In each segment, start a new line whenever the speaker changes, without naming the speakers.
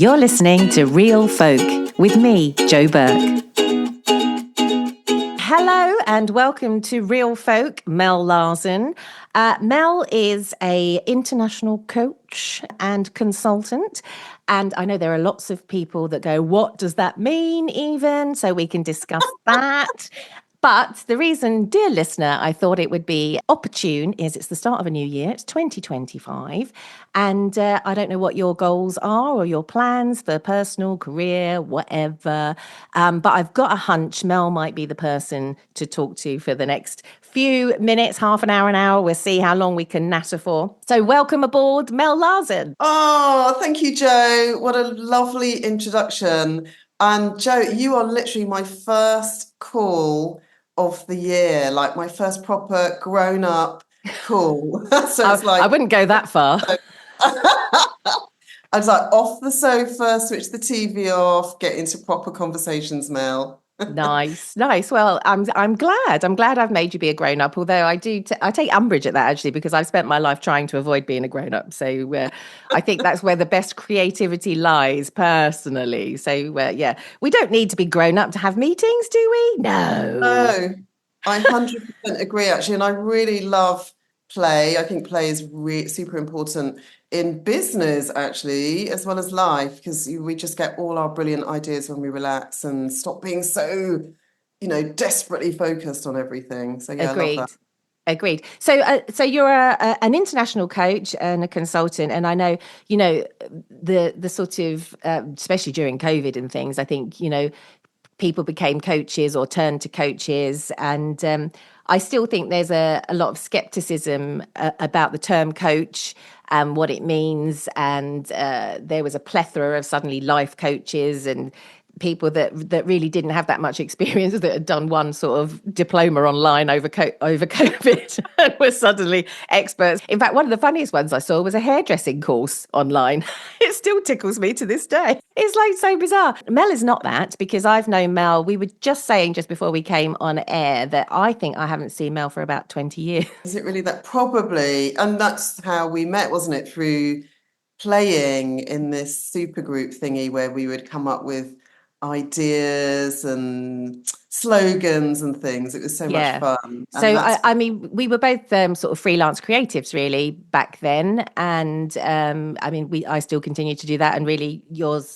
You're listening to Real Folk with me, Jo Burke. Hello and welcome to Real Folk, Mel Larsen. Mel is an international coach and consultant. And I know there are lots of people that go, what does that mean even? So we can discuss that. But the reason, dear listener, I thought it would be opportune is it's the start of a new year. It's 2025. And I don't know what your goals are or your plans for personal, career, whatever. But I've got a hunch Mel might be the person to talk to for the next few minutes, half an hour. We'll see how long we can natter for. So welcome aboard, Mel Larsen.
Oh, thank you, Jo. What a lovely introduction. And Jo, you are literally my first call of the year, like my first proper grown-up call. So it's like
I wouldn't go that far.
I was like off the sofa, switch the TV off, get into proper conversations, Mel.
Nice. Well, I'm glad. I've made you be a grown up. Although I take umbrage at that actually, because I've spent my life trying to avoid being a grown up. So I think that's where the best creativity lies, personally. So yeah, we don't need to be grown up to have meetings, do we?
No, I 100% agree actually, and I really love play. I think play is super important in business actually, as well as life, because we just get all our brilliant ideas when we relax and stop being so, desperately focused on everything. So yeah,
Agreed.
I love that.
Agreed. So you're an international coach and a consultant, and I know the sort of especially during COVID and things. I think people became coaches or turned to coaches, and I still think there's a lot of skepticism about the term coach and what it means. And there was a plethora of suddenly life coaches and people that really didn't have that much experience, that had done one sort of diploma online over COVID and were suddenly experts. In fact, one of the funniest ones I saw was a hairdressing course online. It still tickles me to this day. It's like so bizarre. Mel is not that, because I've known Mel. We were just saying just before we came on air that I think I haven't seen Mel for about 20 years.
Is it really that? Probably. And that's how we met, wasn't it? Through playing in this supergroup thingy where we would come up with ideas and slogans and things. It was so much fun.
So I mean, we were both sort of freelance creatives really back then, and I still continue to do that, and really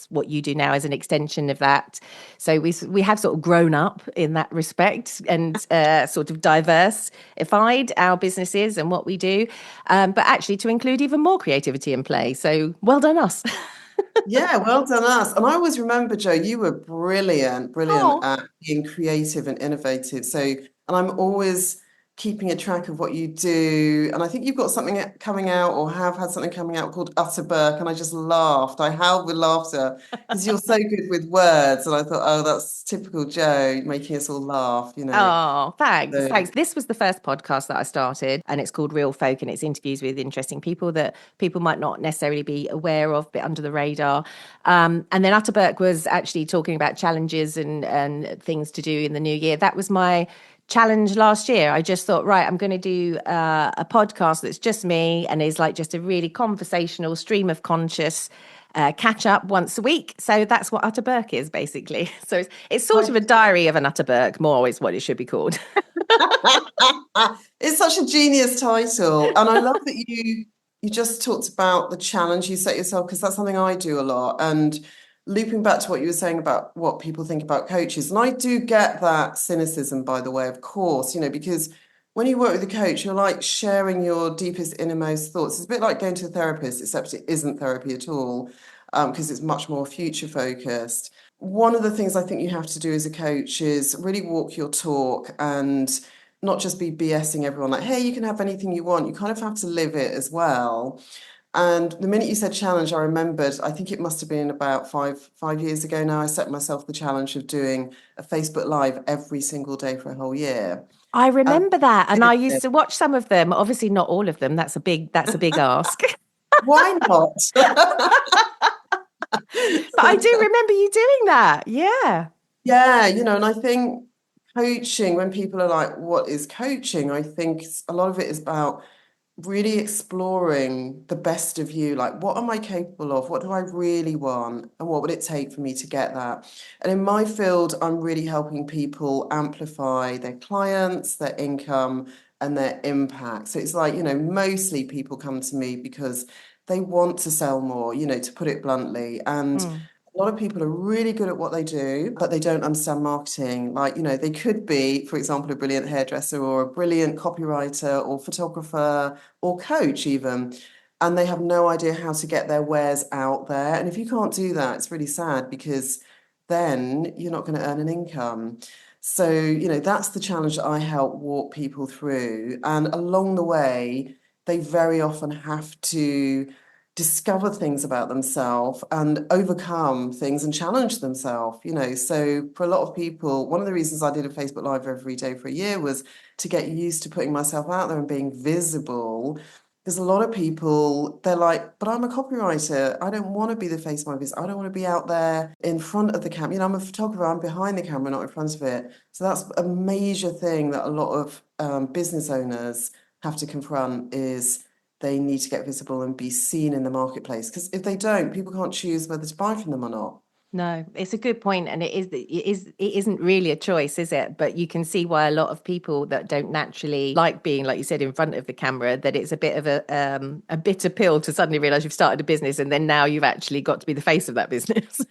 what you do now is an extension of that. So we have sort of grown up in that respect and sort of diversified our businesses and what we do, but actually to include even more creativity and play. So well done us.
Yeah, well done us. And I always remember, Jo, you were brilliant at being creative and innovative. So, and I'm always keeping a track of what you do. And I think you've got something coming out, or have had something coming out, called Utter Burke. And I just laughed. I howled with laughter because you're so good with words. And I thought, oh, that's typical Jo, making us all laugh,
Oh, thanks.
So,
Thanks. This was the first podcast that I started, and it's called Real Folk, and it's interviews with interesting people that people might not necessarily be aware of, a bit under the radar. And then Utter Burke was actually talking about challenges and things to do in the new year. That was my challenge last year. I just thought, right, I'm going to do a podcast that's just me and is like just a really conversational stream of conscious catch up once a week. So that's what Utter Burke is, basically. So it's sort of a diary of an Utter Burke, more is what it should be called.
It's such a genius title. And I love that you just talked about the challenge you set yourself, because that's something I do a lot. And looping back to what you were saying about what people think about coaches, and I do get that cynicism, by the way, of course, because when you work with a coach, you're like sharing your deepest, innermost thoughts. It's a bit like going to a therapist, except it isn't therapy at all, because it's much more future focused. One of the things I think you have to do as a coach is really walk your talk and not just be BSing everyone like, hey, you can have anything you want. You kind of have to live it as well. And the minute you said challenge, I remembered, I think it must have been about five years ago now, I set myself the challenge of doing a Facebook Live every single day for a whole year.
I remember that. And I used to watch some of them, obviously not all of them. That's a big ask.
Why not?
But I do remember you doing that. Yeah.
Yeah, and I think coaching, when people are like, what is coaching? I think a lot of it is about really exploring the best of you. Like, what am I capable of? What do I really want? And what would it take for me to get that? And in my field, I'm really helping people amplify their clients, their income, and their impact. So it's like, mostly people come to me because they want to sell more, to put it bluntly. And
Mm.
a lot of people are really good at what they do, but they don't understand marketing. Like, they could be, for example, a brilliant hairdresser or a brilliant copywriter or photographer or coach even, and they have no idea how to get their wares out there. And if you can't do that, it's really sad because then you're not going to earn an income. So, that's the challenge that I help walk people through. And along the way, they very often have to discover things about themselves and overcome things and challenge themselves. So for a lot of people, one of the reasons I did a Facebook Live every day for a year was to get used to putting myself out there and being visible. Because a lot of people, they're like, but I'm a copywriter. I don't want to be the face of my business. I don't want to be out there in front of the camera. I'm a photographer. I'm behind the camera, not in front of it. So that's a major thing that a lot of business owners have to confront is they need to get visible and be seen in the marketplace. Because if they don't, people can't choose whether to buy from them or not.
No, it's a good point, and it isn't really a choice, is it? But you can see why a lot of people that don't naturally like being, like you said, in front of the camera, that it's a bit of a bitter pill to suddenly realize you've started a business and then now you've actually got to be the face of that business.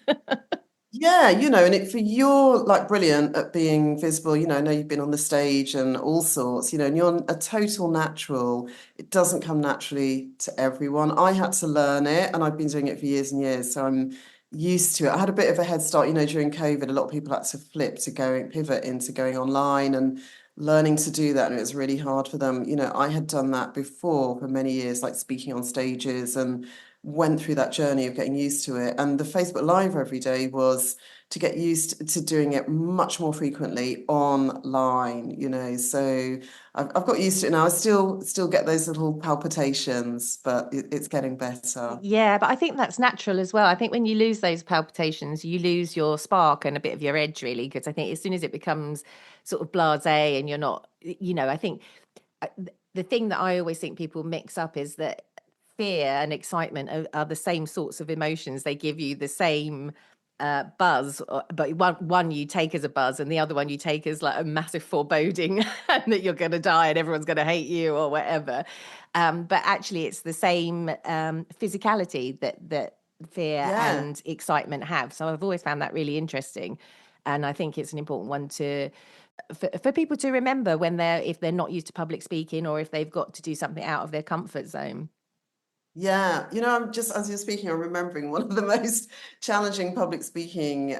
Yeah, and if you're like brilliant at being visible, I know you've been on the stage and all sorts, and you're a total natural. It doesn't come naturally to everyone. I had to learn it and I've been doing it for years and years. So I'm used to it. I had a bit of a head start, during COVID, a lot of people had to pivot into going online and learning to do that. And it was really hard for them. I had done that before for many years, like speaking on stages and went through that journey of getting used to it. And the Facebook Live every day was to get used to doing it much more frequently online. So I've got used to it now. I still get those little palpitations, but it's getting better.
Yeah, but I think that's natural as well. I think when you lose those palpitations, you lose your spark and a bit of your edge, really, because I think as soon as it becomes sort of blasé and you're not, I think the thing that I always think people mix up is that fear and excitement are the same sorts of emotions. They give you the same buzz, but one you take as a buzz and the other one you take as like a massive foreboding and that you're going to die and everyone's going to hate you or whatever. But actually, it's the same physicality that fear
Yeah.
and excitement have. So I've always found that really interesting. And I think it's an important one for people to remember when if they're not used to public speaking or if they've got to do something out of their comfort zone.
Yeah, I'm just as you're speaking, I'm remembering one of the most challenging public speaking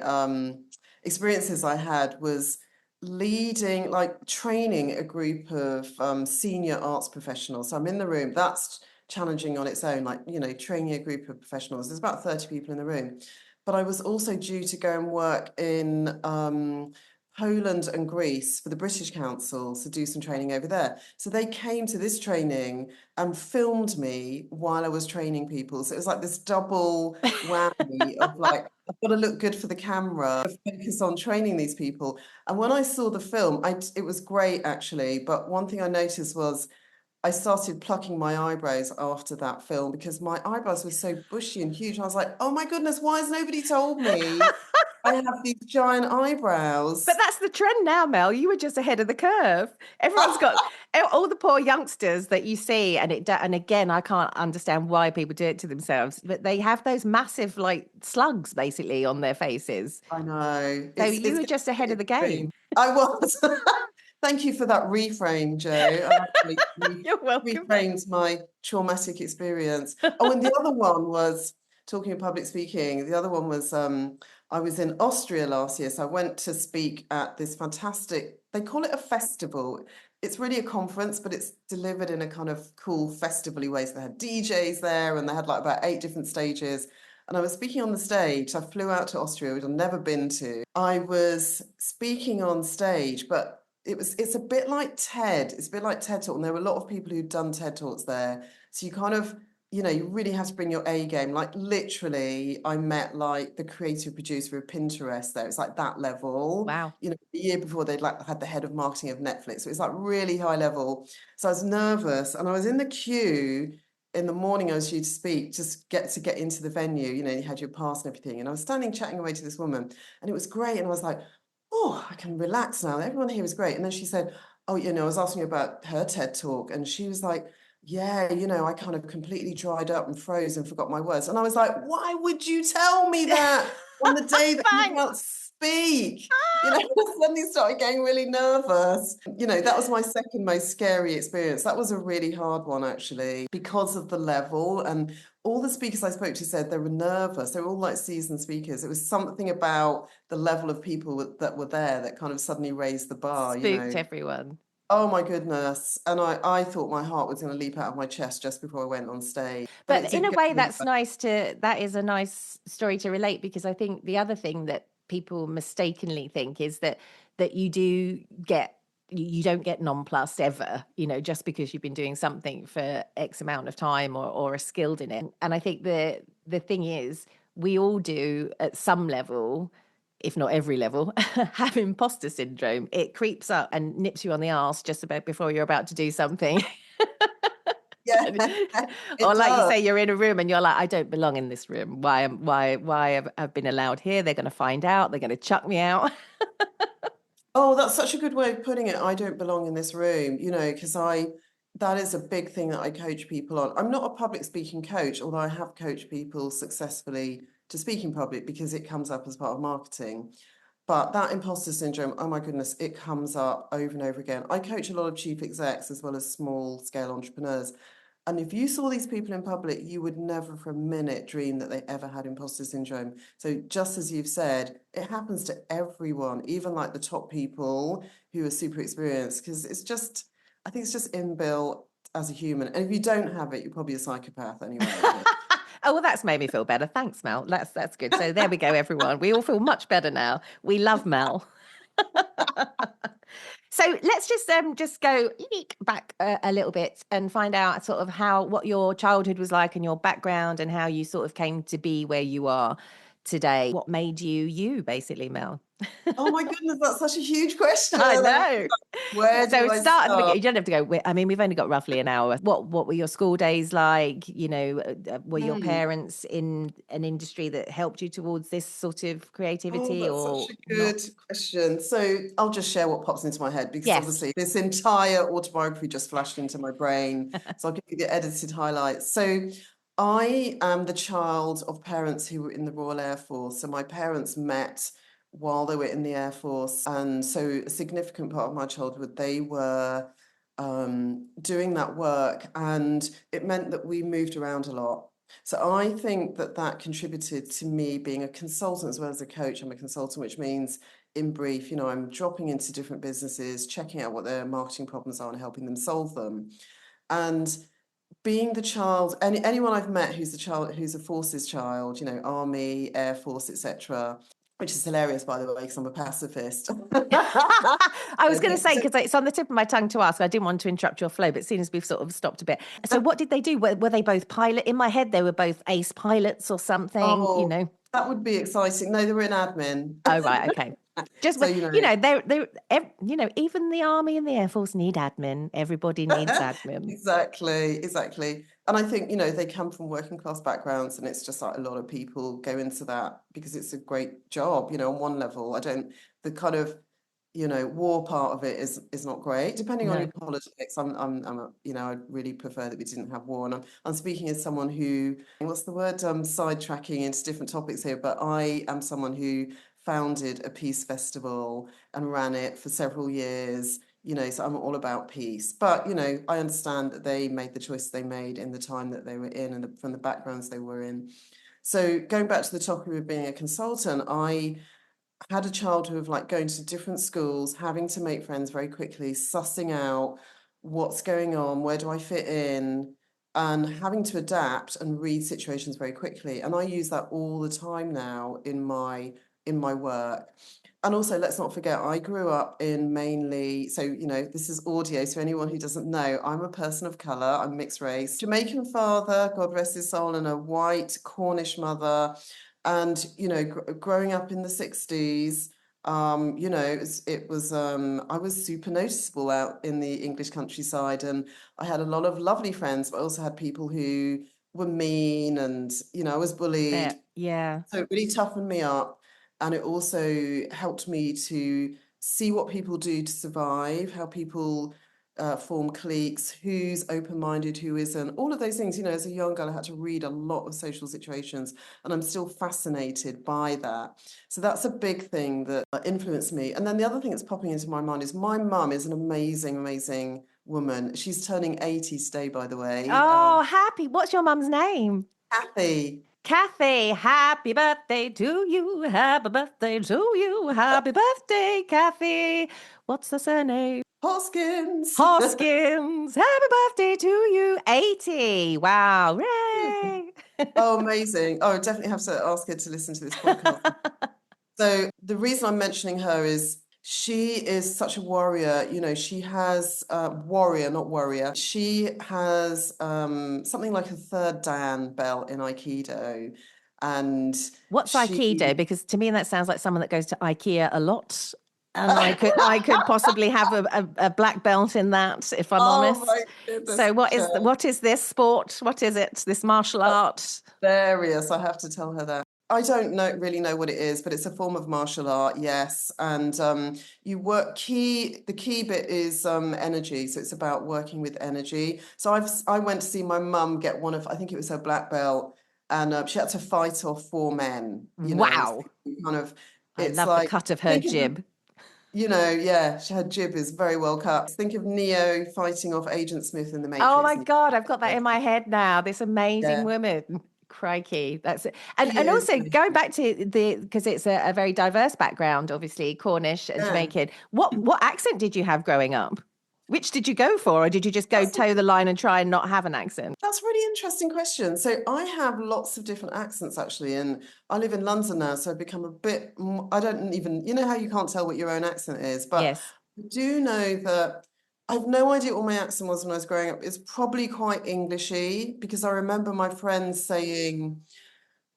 experiences I had was leading, like training a group of senior arts professionals. So I'm in the room. That's challenging on its own, like, training a group of professionals. There's about 30 people in the room. But I was also due to go and work in Poland and Greece for the British Council to do some training over there. So they came to this training and filmed me while I was training people. So it was like this double whammy of like, I've got to look good for the camera, focus on training these people. And when I saw the film, it was great actually. But one thing I noticed was I started plucking my eyebrows after that film because my eyebrows were so bushy and huge. I was like, oh my goodness, why has nobody told me I have these giant
But
eyebrows?
that's the trend now, Mel. You were just ahead of the curve. Everyone's got all the poor youngsters that you see, and again, I can't understand why people do it to themselves, but they have those massive like slugs basically on their faces.
I know.
So
It's
you
it's
were just ahead of
getting
the
extreme.
game.
I was. Thank you for that reframe, Jo. I actually
You're welcome.
reframed my traumatic experience. Oh, and the other one was talking of public speaking. The other one was I was in Austria last year, so I went to speak at this fantastic, they call it a festival. It's really a conference, but it's delivered in a kind of cool festival-y way. So they had DJs there and they had like about 8 different stages. And I was speaking on the stage. I flew out to Austria, which I've never been to. I was speaking on stage, but it's a bit like TED. It's a bit like TED Talk. And there were a lot of people who'd done TED Talks there. So you kind of you really have to bring your A game. Like literally, I met like the creative producer of Pinterest there. It's like that level.
Wow.
The year before they'd like had the head of marketing of Netflix. So it's like really high level. So I was nervous and I was in the queue in the morning. I was due to speak, just get into the venue. You had your pass and everything. And I was standing chatting away to this woman and it was great. And I was like, oh, I can relax now. Everyone here is great. And then she said, oh, I was asking about her TED talk and she was like, yeah, I kind of completely dried up and froze and forgot my words. And I was like, why would you tell me that on the day that you can't
Thanks.
speak? I suddenly started getting really nervous. That was my second most scary experience. That was a really hard one, actually, because of the level. And all the speakers I spoke to said they were nervous. They were all like seasoned speakers. It was something about the level of people that were there that kind of suddenly raised the bar,
Spooked everyone.
Oh my goodness. And I thought my heart was going to leap out of my chest just before I went on stage. But it
But in
did
a
go
way,
really
that is a nice story to relate, because I think the other thing that people mistakenly think is that you don't get nonplussed ever, just because you've been doing something for X amount of time or are skilled in it. And I think the thing is, we all do at some level, if not every level, have imposter syndrome. It creeps up and nips you on the arse just about before you're about to do something.
Yeah,
Or
it
like you
does.
say, you're in a room and you're like, I don't belong in this room. Why have I been allowed here? They're going to find out. They're going to chuck me out.
Oh, that's such a good way of putting it. I don't belong in this room, because that is a big thing that I coach people on. I'm not a public speaking coach, although I have coached people successfully to speak in public because it comes up as part of marketing. But that imposter syndrome, oh my goodness, it comes up over and over again. I coach a lot of chief execs as well as small scale entrepreneurs. And if you saw these people in public, you would never for a minute dream that they ever had imposter syndrome. So just as you've said, it happens to everyone, even like the top people who are super experienced, because I think it's just inbuilt as a human. And if you don't have it, you're probably a psychopath anyway.
Oh, well, that's made me feel better. Thanks, Mel. That's good. So there we go, everyone. We all feel much better now. We love Mel. So let's just go back a little bit and find out sort of what your childhood was like and your background and how you sort of came to be where you are today. What made you, basically, Mel?
Oh my goodness, that's such a huge question.
I know.
Where
So
do I
start at the beginning.
start?
You don't have to go. I mean, we've only got roughly an hour. What were your school days like? Were your
Hmm.
parents in an industry that helped you towards this sort of
Oh,
creativity
that's
or
such a
not?
good question. So I'll just share what pops into my head because
Yes.
obviously this entire autobiography just flashed into my brain. So I'll give you the edited highlights. So I am the child of parents who were in the Royal Air Force. So my parents met while they were in the Air Force. And so a significant part of my childhood, they were doing that work. And it meant that we moved around a lot. So I think that contributed to me being a consultant as well as a coach. I'm a consultant, which means, in brief, I'm dropping into different businesses, checking out what their marketing problems are and helping them solve them. And being the child, anyone I've met who's who's a forces child, Army, Air Force, etc., which is hilarious, by the way, because I'm a pacifist.
I was going to say, because it's on the tip of my tongue to ask, I didn't want to interrupt your flow, but seeing as we've sort of stopped a bit. So what did they do? Were they both pilot? In my head, they were both ace pilots or something,
Oh, that would be exciting. No, they were in admin.
Oh, right. Okay. Just,
So,
even the army and the air force need admin. Everybody needs admin.
Exactly. And I think, they come from working class backgrounds and it's just like a lot of people go into that because it's a great job, on one level. The kind of, war part of it is not great. Depending on
No.
your politics, I really prefer that we didn't have war. And I'm speaking as someone who, what's the word? Sidetracking into different topics here, but I am someone who founded a peace festival and ran it for several years. So I'm all about peace. But, I understand that they made the choices they made in the time that they were in and from the backgrounds they were in. So going back to the topic of being a consultant, I had a childhood of like going to different schools, having to make friends very quickly, sussing out what's going on, where do I fit in, and having to adapt and read situations very quickly. And I use that all the time now in my in my work. And also, let's not forget, I grew up in mainly, so, this is audio. So anyone who doesn't know, I'm a person of colour, I'm mixed race, Jamaican father, God rest his soul, and a white Cornish mother. And, growing up in the 60s, I was super noticeable out in the English countryside. And I had a lot of lovely friends, but I also had people who were mean and, I was bullied.
Yeah.
So it really toughened me up. And it also helped me to see what people do to survive, how people form cliques, who's open-minded, who isn't, all of those things. As a young girl, I had to read a lot of social situations, and I'm still fascinated by that. So that's a big thing that influenced me. And then the other thing that's popping into my mind is my mum is an amazing, amazing woman. She's turning 80 today, by the way.
Oh, happy. What's your mum's name?
Kathy.
Kathy, happy birthday to you. Happy birthday to you. Happy birthday, Kathy. What's the surname?
Hoskins.
Hoskins. Happy birthday to you. 80. Wow. Yay.
Oh, amazing. Oh, I definitely have to ask her to listen to this podcast. So the reason I'm mentioning her is she is such a warrior. She has warrior, not warrior. She has something like a third Dan belt in Aikido. And
What's Aikido? Because to me, that sounds like someone that goes to IKEA a lot. And I could possibly have a black belt in that, if I'm
Oh
honest.
my goodness.
So what is this sport? What is it? This martial art?
Various. I have to tell her that. I don't really know what it is, but it's a form of martial art, yes. And you work the key bit is energy. So it's about working with energy. So I went to see my mum get one of, I think it was her black belt, and she had to fight off four men,
Wow.
kind of,
I
it's
love the
like,
cut of her jib.
yeah, her jib is very well cut. Think of Neo fighting off Agent Smith in the
Oh
Matrix.
my God, I've got that in my head now. This amazing
Yeah,
woman. Crikey. That's it.
she
And
is.
also going back to because it's a very diverse background, obviously, Cornish and
Yeah.
Jamaican. What accent did you have growing up? Which did you go for, or did you just go toe the line and try and not have an accent?
That's a really interesting question. So I have lots of different accents actually, and I live in London now, so I've become a bit. I don't even, how you can't tell what your own accent is, but
Yes.
I do know that I have no idea what my accent was when I was growing up. It's probably quite Englishy because I remember my friends saying,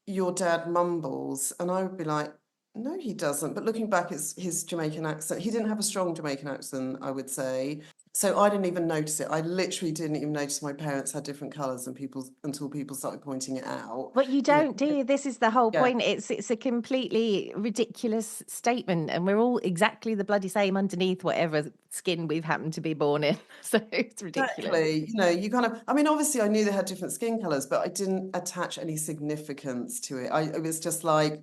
"Your dad mumbles," and I would be like, "No, he doesn't." But looking back, it's his Jamaican accent. He didn't have a strong Jamaican accent, I would say. So I didn't even notice it. I literally didn't even notice my parents had different colours until people started pointing it out.
But you don't, do you? This is the whole
Yeah,
point. It's a completely ridiculous statement, and we're all exactly the bloody same underneath whatever skin we've happened to be born in. So it's ridiculous.
exactly. You kind of, I mean, obviously I knew they had different skin colours, but I didn't attach any significance to it. It was just like,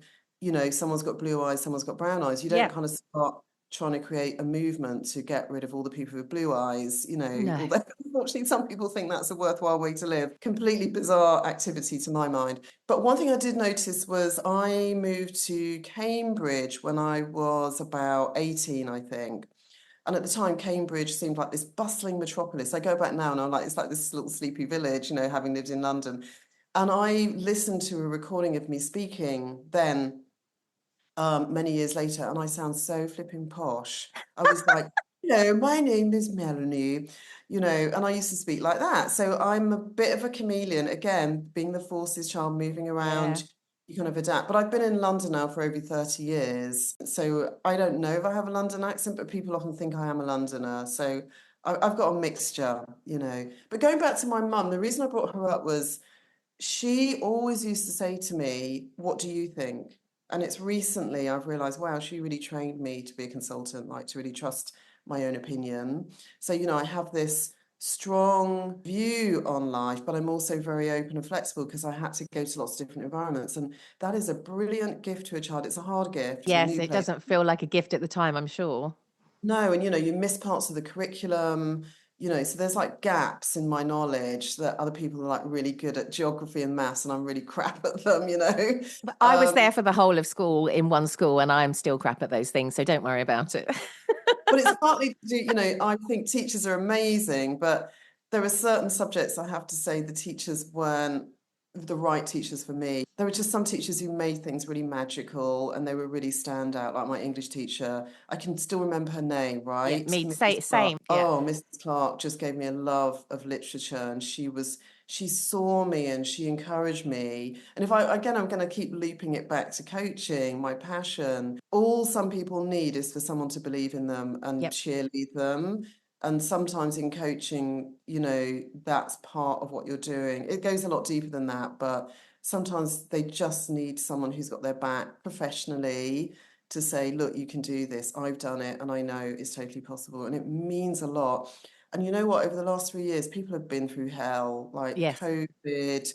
someone's got blue eyes, someone's got brown eyes. You don't
Yeah.
kind of start trying to create a movement to get rid of all the people with blue eyes,
No.
although unfortunately some people think that's a worthwhile way to live. Completely bizarre activity to my mind. But one thing I did notice was I moved to Cambridge when I was about 18, I think. And at the time, Cambridge seemed like this bustling metropolis. I go back now and I'm like, it's like this little sleepy village, having lived in London. And I listened to a recording of me speaking then, many years later, and I sound so flipping posh. I was like, my name is Melanie, and I used to speak like that. So I'm a bit of a chameleon, again, being the forces child, moving
Yeah.
around, you kind of adapt. But I've been in London now for over 30 years. So I don't know if I have a London accent, but people often think I am a Londoner. So I've got a mixture. But going back to my mum, the reason I brought her up was she always used to say to me, "What do you think?" And it's recently I've realized, wow, she really trained me to be a consultant, like to really trust my own opinion. So, I have this strong view on life, but I'm also very open and flexible because I had to go to lots of different environments. And that is a brilliant gift to a child. It's a hard gift to a
Yes,
new
it
place.
doesn't feel like a gift at the time, I'm sure.
No, and you miss parts of the curriculum, so there's like gaps in my knowledge that other people are like really good at geography and maths, and I'm really crap at them.
But I was there for the whole of school in one school, and I'm still crap at those things, so don't worry about it.
But it's partly to do, I think teachers are amazing, but there are certain subjects I have to say the teachers weren't the right teachers for me. There were just some teachers who made things really magical and they were really standout, like my English teacher. I can still remember her name,
Yeah,
right?
me
Mrs.
say
Clark.
same. Yeah.
Oh, Mrs. Clark just gave me a love of literature and she saw me and she encouraged me. And if I, again, I'm going to keep looping it back to coaching, my passion. All some people need is for someone to believe in them and
Yep.
cheerlead them. And sometimes in coaching, that's part of what you're doing. It goes a lot deeper than that, but sometimes they just need someone who's got their back professionally to say, look, you can do this. I've done it and I know it's totally possible. And it means a lot. And you know what? Over the last 3 years, people have been through hell, like
Yes.
COVID,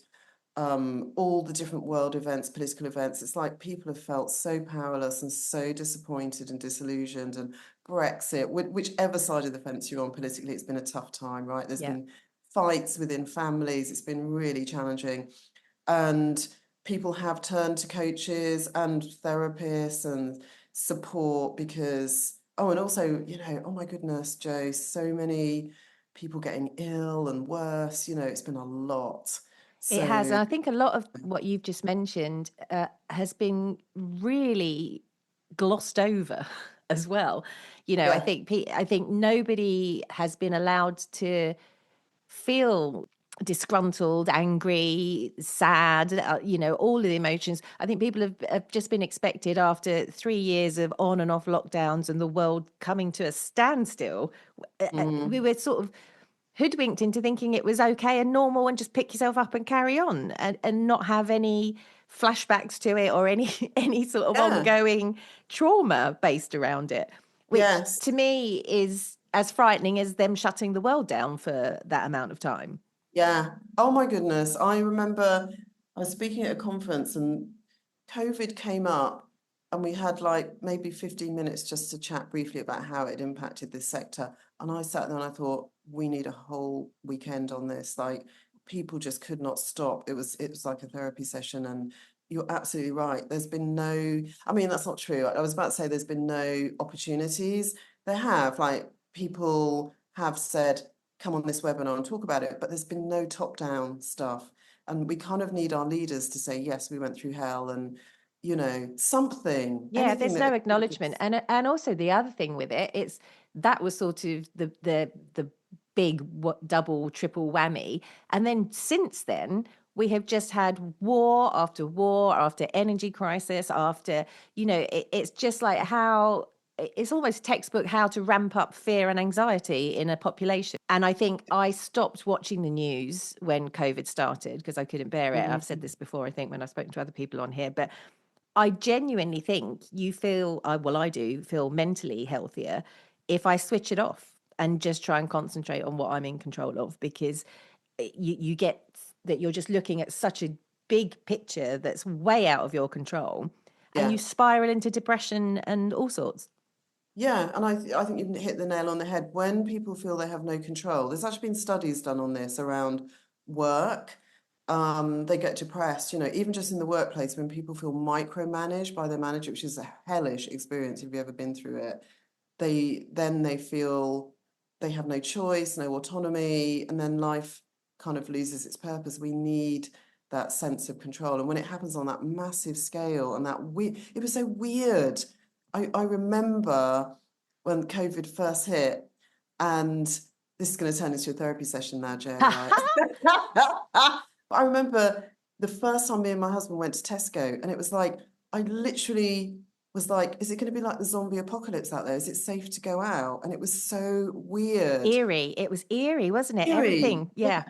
all the different world events, political events. It's like people have felt so powerless and so disappointed and disillusioned. And Brexit, whichever side of the fence you're on politically, it's been a tough time, right? There's
Yeah.
been fights within families. It's been really challenging. And people have turned to coaches and therapists and support because, oh, and also, oh my goodness, Jo, so many people getting ill and worse, it's been a lot.
It has.
So,
And I think a lot of what you've just mentioned has been really glossed over as well. I
yeah.
think I think nobody has been allowed to feel disgruntled, angry, sad, all of the emotions. I think people have just been expected after 3 years of on and off lockdowns and the world coming to a standstill. We
Mm,
were sort of hoodwinked into thinking it was okay and normal and just pick yourself up and carry on and not have any flashbacks to it or any any sort of
yeah.
ongoing trauma based around it, which to
Yes.
me is as frightening as them shutting the world down for that amount of time.
Yeah. Oh my goodness. I remember I was speaking at a conference and COVID came up and we had like maybe 15 minutes just to chat briefly about how it impacted this sector. And I sat there and I thought, we need a whole weekend on this. Like people just could not stop. It was like a therapy session and you're absolutely right. There's been no, I mean, that's not true. I was about to say there's been no opportunities. There have, like people have said, come on this webinar and talk about it, but there's been no top-down stuff. And we kind of need our leaders to say, yes, we went through hell and, something,
Yeah,
anything
there's no
that
acknowledgement, and also the other thing with it, it's that was sort of the big double triple whammy, and then since then we have just had war after energy crisis after it's just like how it's almost textbook how to ramp up fear and anxiety in a population. And I think I stopped watching the news when COVID started because I couldn't bear it. I've said
Mhm.
this before, I think, when I've spoken to other people on here, but I genuinely think you feel, well, I do feel mentally healthier if I switch it off and just try and concentrate on what I'm in control of, because you get that you're just looking at such a big picture that's way out of your control and you
Yeah.
spiral into depression and all sorts.
Yeah, and I think you've hit the nail on the head. When people feel they have no control, there's actually been studies done on this around work. They get depressed, even just in the workplace when people feel micromanaged by their manager, which is a hellish experience if you've ever been through it. They feel they have no choice, no autonomy, and then life kind of loses its purpose. We need that sense of control. And when it happens on that massive scale and it was so weird. I remember when COVID first hit, and this is going to turn into a therapy session now, Joe, right? But I remember the first time me and my husband went to Tesco, and it was like, I literally was like, is it going to be like the zombie apocalypse out there? Is it safe to go out? And it was so weird.
Eerie. It was eerie, wasn't it?
Eerie.
Everything. Yeah.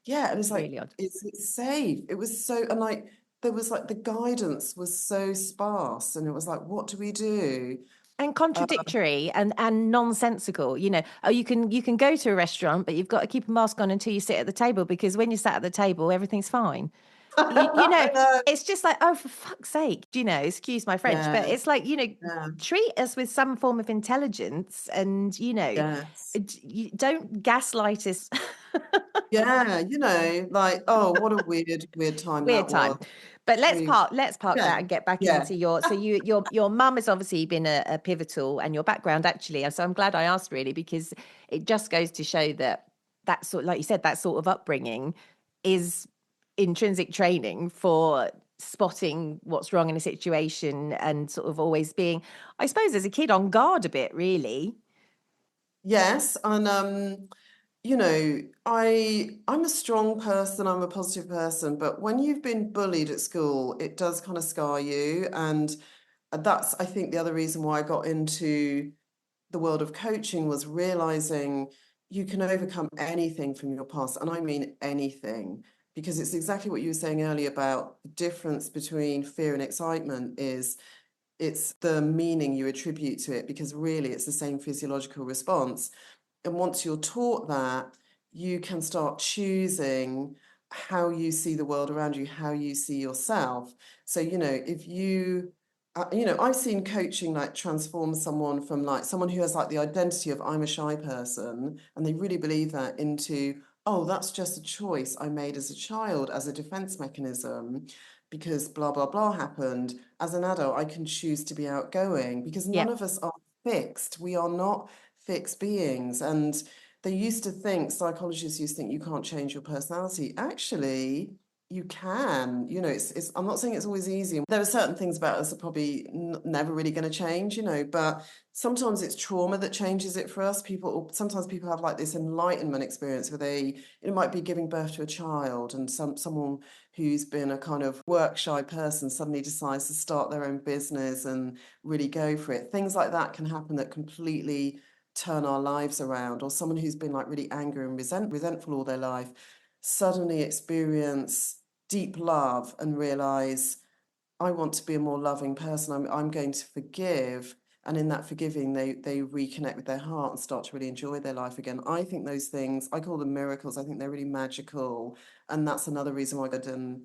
Yeah. And it's like,
Really odd.
is it safe? It was so, and like, there was like the guidance was so sparse, and it was like, what do we do?
And contradictory and nonsensical. Oh, you can go to a restaurant, but you've got to keep a mask on until you sit at the table, because when you sat at the table everything's fine. you know
I know.
it's just like, oh, for fuck's sake, excuse my French, but
Yeah.
it's like,
Yeah.
treat us with some form of intelligence, and
Yes.
you don't gaslight us.
Yeah. Like, oh, what a weird time
Weird
that
time.
was.
But let's
Really.
park
Yeah.
that and get back
Yeah.
into your mum has obviously been a pivotal, and your background actually. And so I'm glad I asked, really, because it just goes to show that sort, like you said, that sort of upbringing is intrinsic training for spotting what's wrong in a situation and sort of always being, I suppose, as a kid on guard a bit, really.
Yes, and I'm a strong person, I'm a positive person, but when you've been bullied at school, it does kind of scar you. And that's, I think, the other reason why I got into the world of coaching was realizing you can overcome anything from your past. And I mean anything, because it's exactly what you were saying earlier about the difference between fear and excitement is it's the meaning you attribute to it, because really it's the same physiological response. And once you're taught that, you can start choosing how you see the world around you, how you see yourself. So, if I've seen coaching like transform someone from like someone who has like the identity of I'm a shy person, and they really believe that into, oh, that's just a choice I made as a child as a defense mechanism because blah, blah, blah happened. As an adult, I can choose to be outgoing because
Yeah.
none of us are fixed. We are not fixed beings. And they used to think, psychologists used to think you can't change your personality. Actually, you can. I'm not saying it's always easy. There are certain things about us that probably never really going to change, but sometimes it's trauma that changes it for us. Sometimes people have like this enlightenment experience where it might be giving birth to a child, and someone who's been a kind of work shy person suddenly decides to start their own business and really go for it. Things like that can happen that completely turn our lives around, or someone who's been like really angry and resentful all their life suddenly experience deep love and realize I want to be a more loving person. I'm going to forgive. And in that forgiving, they reconnect with their heart and start to really enjoy their life again. I think those things, I call them miracles. I think they're really magical. And that's another reason why I did. And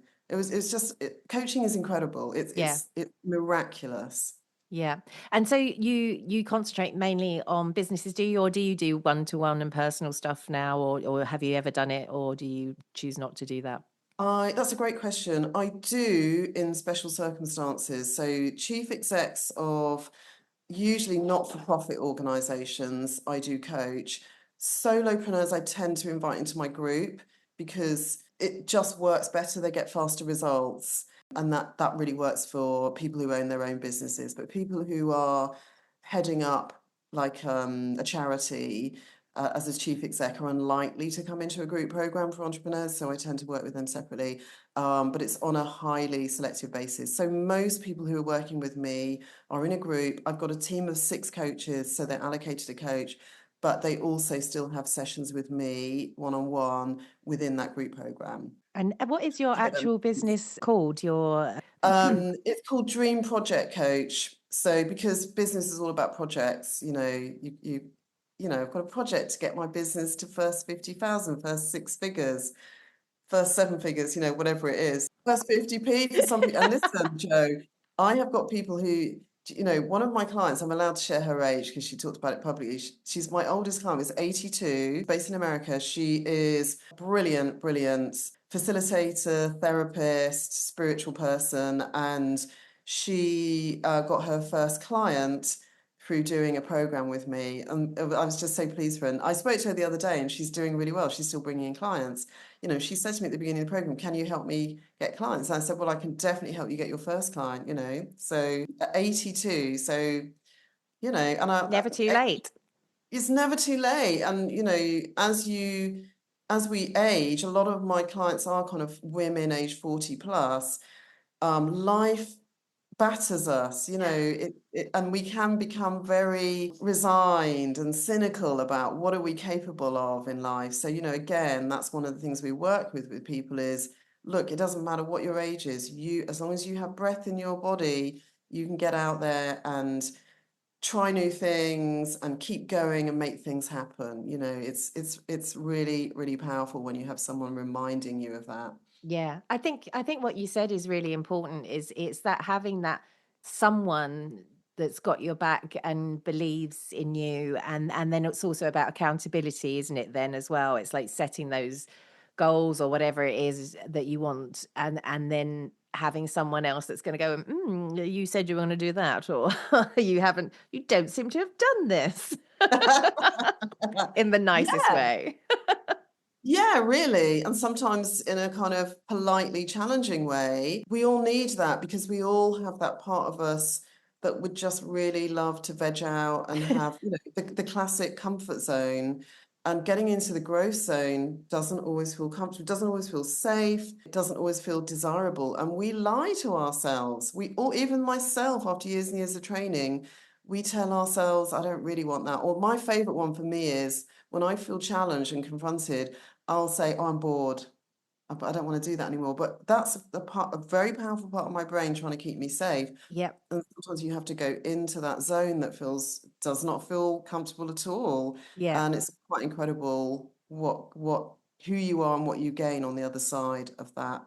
coaching is incredible.
Yeah.
It's miraculous.
Yeah. And so you concentrate mainly on businesses, do you, or do you do one-to-one and personal stuff now, or have you ever done it, or do you choose not to do that?
That's a great question. I do in special circumstances. So chief execs of usually not-for-profit organizations, I do coach. Solopreneurs, I tend to invite into my group because it just works better. They get faster results. And that really works for people who own their own businesses. But people who are heading up like a charity as a chief exec are unlikely to come into a group program for entrepreneurs. So I tend to work with them separately. But it's on a highly selective basis. So most people who are working with me are in a group. I've got a team of 6 coaches, so they're allocated a coach, but they also still have sessions with me one-on-one within that group program.
And what is your
To get them.
actual business called? Your
It's called Dream Project Coach. So because business is all about projects, I've got a project to get my business to first 50,000, first 6 figures, first 7 figures, whatever it is. First 50p for some people. And listen, Joe, I have got people who, one of my clients, I'm allowed to share her age because she talked about it publicly. She's my oldest client, is 82, based in America. She is brilliant, brilliant facilitator, therapist, spiritual person. And she got her first client through doing a program with me. And I was just so pleased for her. And I spoke to her the other day and she's doing really well. She's still bringing in clients. She said to me at the beginning of the program, can you help me get clients? And I said, well, I can definitely help you get your first client, So at 82, so, and
never too late.
it's never too late. And, as we age, a lot of my clients are kind of women age 40 plus. Life batters us, and we can become very resigned and cynical about what are we capable of in life. So, again, that's one of the things we work with people is, look, it doesn't matter what your age is. As long as you have breath in your body, you can get out there and try new things and keep going and make things happen. It's really, really powerful when you have someone reminding you of that.
Yeah, I think what you said is really important. Is it's that having that someone that's got your back and believes in you, and then it's also about accountability, isn't it? Then as well, it's like setting those goals or whatever it is that you want, and then having someone else that's going to go, you said you were going to do that, or you don't seem to have done this in the nicest
Yeah.
way.
Yeah, really. And sometimes in a kind of politely challenging way. We all need that because we all have that part of us that would just really love to veg out and have, the classic comfort zone. And getting into the growth zone doesn't always feel comfortable, doesn't always feel safe, it doesn't always feel desirable. And we lie to ourselves. We all, even myself, after years and years of training, we tell ourselves, I don't really want that. Or my favorite one for me is when I feel challenged and confronted, I'll say, oh, I'm bored. I don't want to do that anymore. But that's a very powerful part of my brain trying to keep me safe.
Yep.
And sometimes you have to go into that zone that does not feel comfortable at all.
Yeah.
And it's quite incredible who you are and what you gain on the other side of that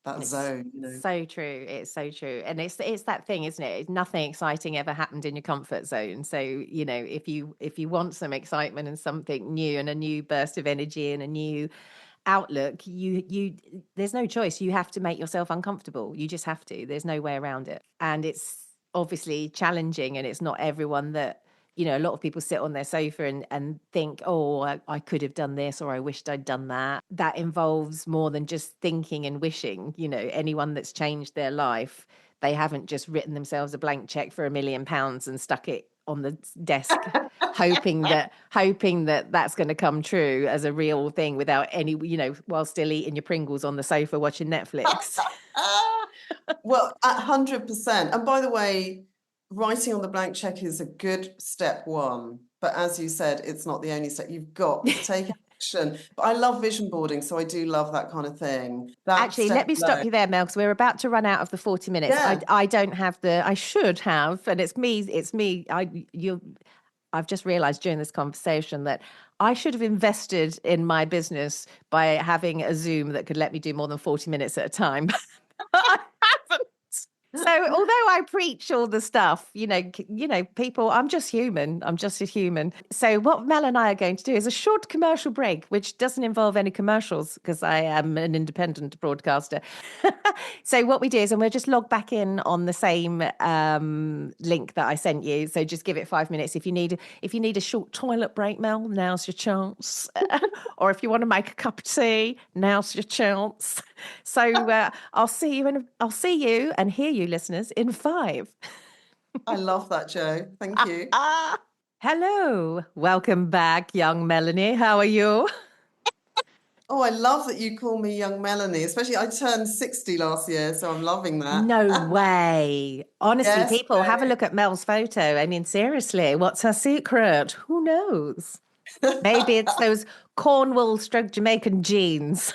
It's
zone.
so true. It's so true. And it's that thing, isn't it? Nothing exciting ever happened in your comfort zone. So, if you want some excitement and something new and a new burst of energy and a new outlook, you there's no choice. You have to make yourself uncomfortable. You just have to. There's no way around it. And it's obviously challenging, and it's not everyone that, a lot of people sit on their sofa and think, oh, I could have done this, or I wished I'd done that. That involves more than just thinking and wishing. Anyone that's changed their life, they haven't just written themselves a blank check for £1 million and stuck it on the desk hoping that that's going to come true as a real thing without any, while still eating your Pringles on the sofa watching Netflix.
Well, 100%. And by the way, writing on the blank check is a good step one. But as you said, it's not the only step. You've got to take action. But I love vision boarding, so I do love that kind of thing. That
Actually, let
step
me stop
alone.
you there, Mel, because we're about to run out of the 40 minutes. I,
Yeah.
I don't have I should have, and it's me. I've just realized during this conversation that I should have invested in my business by having a Zoom that could let me do more than 40 minutes at a time. I haven't. So although I preach all the stuff, people, I'm just human. I'm just a human. So what Mel and I are going to do is a short commercial break, which doesn't involve any commercials because I am an independent broadcaster. So what we do is, and we'll just log back in on the same link that I sent you. So just give it 5 minutes. If you need a short toilet break, Mel, now's your chance. Or if you want to make a cup of tea, now's your chance. So I'll see you and hear you, listeners, in 5.
I love that, Jo. Thank you.
Hello, welcome back, young Melanie. How are you?
Oh, I love that you call me young Melanie, especially I turned 60 last year, so I'm loving that.
No way. Honestly,
Yes,
people, have a look at Mel's photo. I mean, seriously, what's her secret? Who knows? Maybe it's those Cornwall stroke Jamaican jeans.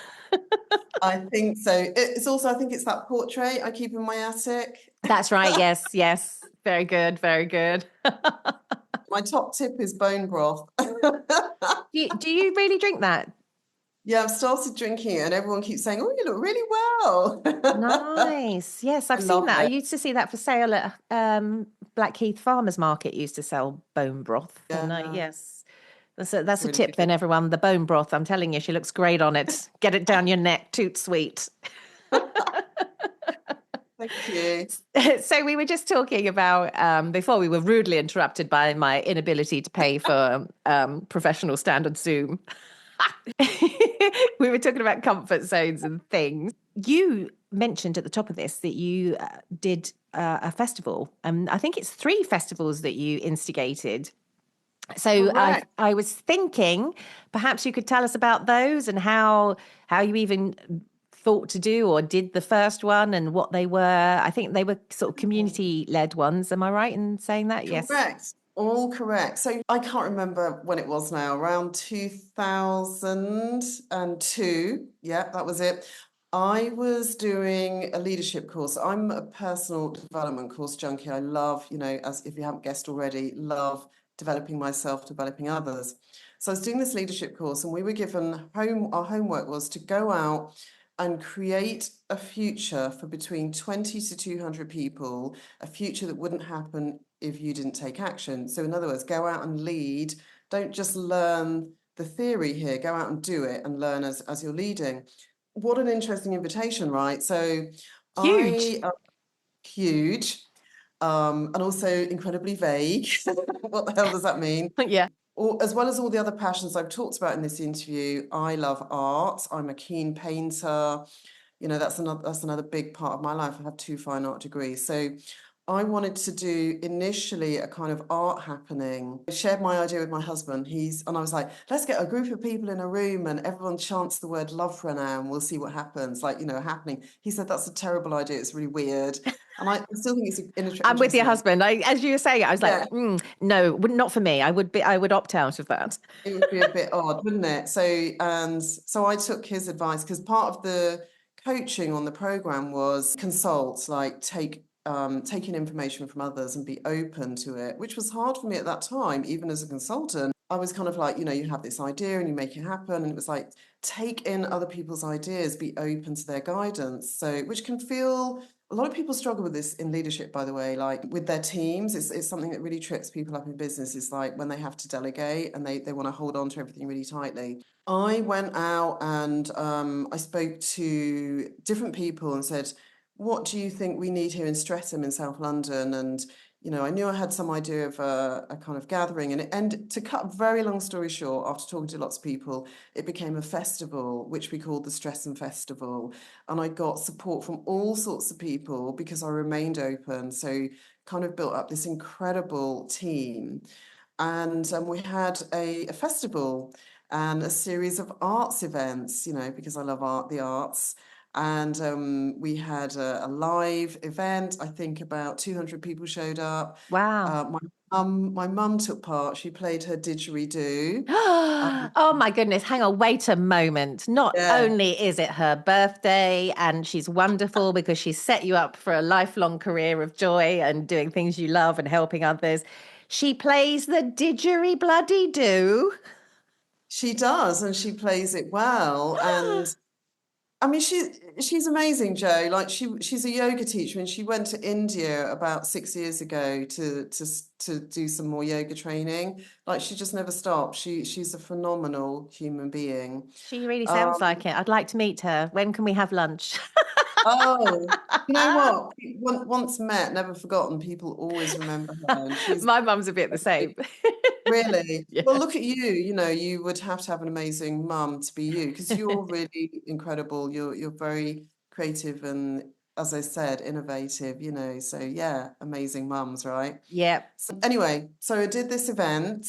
I think so. It's also, I think it's that portrait I keep in my attic.
That's right. Yes, yes. Very good. Very good.
My top tip is bone broth.
Do you really drink that?
Yeah, I've started drinking it and everyone keeps saying, oh, you look really well.
Nice. Yes,
I
I've seen
love
that. I
it.
used to see that for sale at Blackheath Farmers Market. Used to sell bone broth, and
Yeah,
yes, that's a
really
tip then,
good.
everyone. The bone broth. I'm telling you, she looks great on it. Get it down your neck, toot sweet.
Thank you.
So we were just talking about before we were rudely interrupted by my inability to pay for professional standard Zoom. We were talking about comfort zones and things. You mentioned at the top of this that you did a festival. I think it's 3 festivals that you instigated. So I
Correct.
I was thinking perhaps you could tell us about those and how you even thought to do or did the first one and what they were. I think they were sort of community led ones. Am I right in saying that? Yes.
Correct. All correct. So I can't remember when it was now, around 2002. Yeah, that was it. I was doing a leadership course. I'm a personal development course junkie. I love, as if you haven't guessed already, love developing myself, developing others. So I was doing this leadership course, and we were given our homework was to go out and create a future for between 20 to 200 people, a future that wouldn't happen if you didn't take action. So in other words, go out and lead. Don't just learn the theory here, go out and do it and learn as you're leading. What an interesting invitation, right? So
Huge.
I huge, and also incredibly vague. What the hell does that mean?
Yeah.
as well as all the other passions I've talked about in this interview, I love art. I'm a keen painter. You know, that's another big part of my life. I have 2 fine art degrees. So I wanted to do initially a kind of art happening. I shared my idea with my husband. And I was like, let's get a group of people in a room and everyone chants the word love for an hour and we'll see what happens. Like, you know, happening. He said, that's a terrible idea. It's really weird. And I still think it's an
I'm with your
interesting idea.
husband. As you were saying it, I was like,
Yeah,
no, not for me. I would opt out of that.
it would be a bit odd, wouldn't it? So I took his advice because part of the coaching on the program was consult, like taking information from others and be open to it, which was hard for me at that time, even as a consultant. I was kind of like, you know, you have this idea and you make it happen. And it was like, take in other people's ideas, be open to their guidance. So, which can feel, a lot of people struggle with this in leadership, by the way, like with their teams. It's something that really trips people up in business. It's like when they have to delegate and they want to hold on to everything really tightly. I went out and I spoke to different people and said, what do you think we need here in Streatham in South London? And, you know, I knew I had some idea of a kind of gathering. And to cut a very long story short, after talking to lots of people, it became a festival, which we called the Streatham Festival. And I got support from all sorts of people because I remained open. So kind of built up this incredible team. And we had a festival and a series of arts events, you know, because I love the arts. And we had a live event. I think about 200 people showed up.
Wow.
My mum took part. She played her didgeridoo.
Oh my goodness. Hang on, wait a moment. Not
Yeah,
only is it her birthday and she's wonderful because she's set you up for a lifelong career of joy and doing things you love and helping others, she plays the didgeridoo bloody do.
she does, and she plays it well. And I mean, she's amazing, Jo. Like she's a yoga teacher, and she went to India about 6 years ago to do some more yoga training. Like she just never stopped. She's a phenomenal human being.
She really sounds
Um,
like it. I'd like to meet her. When can we have lunch?
oh, you know what? Once met, never forgotten. People always remember her, and she's
My mum's a bit the same.
really, well,
Yeah.
look at you. You know, you would have to have an amazing mum to be you because you're really incredible. You're very creative and, as I said, innovative, you know. So yeah, amazing mums, right?
Yep.
So anyway, so I did this event.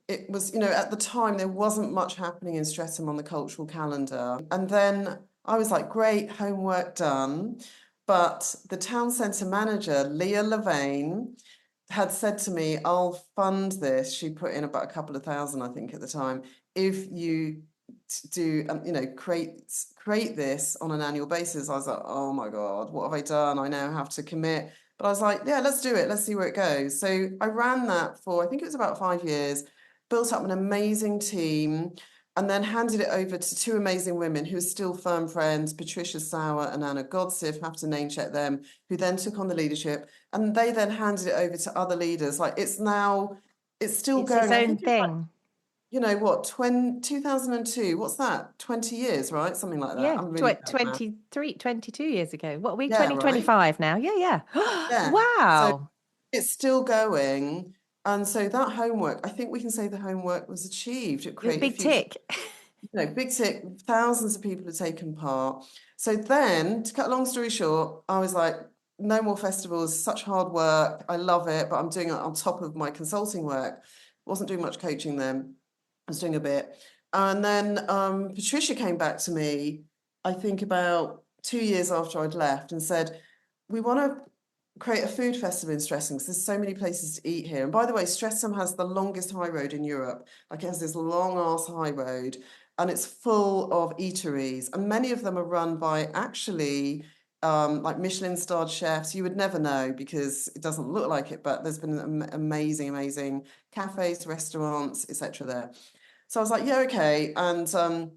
It was, you know, at the time there wasn't much happening in Streatham on the cultural calendar. And then I was like, great, homework done. But the town centre manager, Leah Levain, had said to me, I'll fund this. She put in about a couple of thousand, I think, at the time, if you do, you know, create this on an annual basis. I was like, oh my God, what have I done? I now have to commit. But I was like, yeah, let's do it. Let's see where it goes. So I ran that for, I think it was about 5 years, built up an amazing team, and then handed it over to 2 amazing women who are still firm friends, Patricia Sauer and Anna Godsif, have to name check them, who then took on the leadership. And they then handed it over to other leaders. Like it's still
It's its
going. I
own
think it's like,
thing.
you know what, 2002, what's that? 20 years, right? Something like that.
Yeah.
I'm really bad at math.
23, 22 years ago. What are we?
Yeah, right.
2025 now. Yeah, yeah.
Yeah. So
Wow.
it's still going. And so that homework, I think we can say the homework was achieved. It
It was a
created a
big
future.
tick.
No, big tick, thousands of people have taken part. So then, to cut a long story short, I was like, no more festivals, such hard work. I love it, but I'm doing it on top of my consulting work. Wasn't doing much coaching then. I was doing a bit. And then Patricia came back to me, I think about 2 years after I'd left, and said, we want to create a food festival in Streatham because there's so many places to eat here. And by the way, Streatham has the longest high road in Europe. Like it has this long ass high road and it's full of eateries. And many of them are run by actually like Michelin starred chefs. You would never know because it doesn't look like it, but there's been amazing, amazing cafes, restaurants, etc. there. So I was like, yeah, okay. And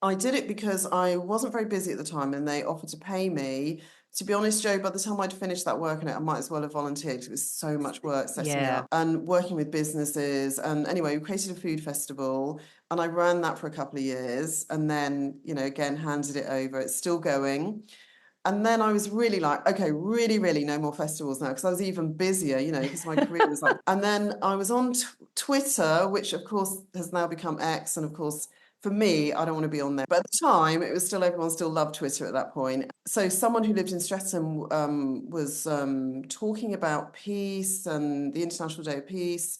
I did it because I wasn't very busy at the time and they offered to pay me. To be honest, Jo, by the time I'd finished that work on it, I might as well have volunteered because it was so much work setting
Yeah.
up and working with businesses. And anyway, we created a food festival and I ran that for a couple of years and then, you know, again, handed it over. It's still going. And then I was really like, okay, really, really no more festivals now, because I was even busier, you know, because my career was like, and then I was on Twitter, which of course has now become X. And of course, for me, I don't want to be on there. But at the time, it was still, everyone still loved Twitter at that point. So someone who lived in Streatham was talking about peace and the International Day of Peace.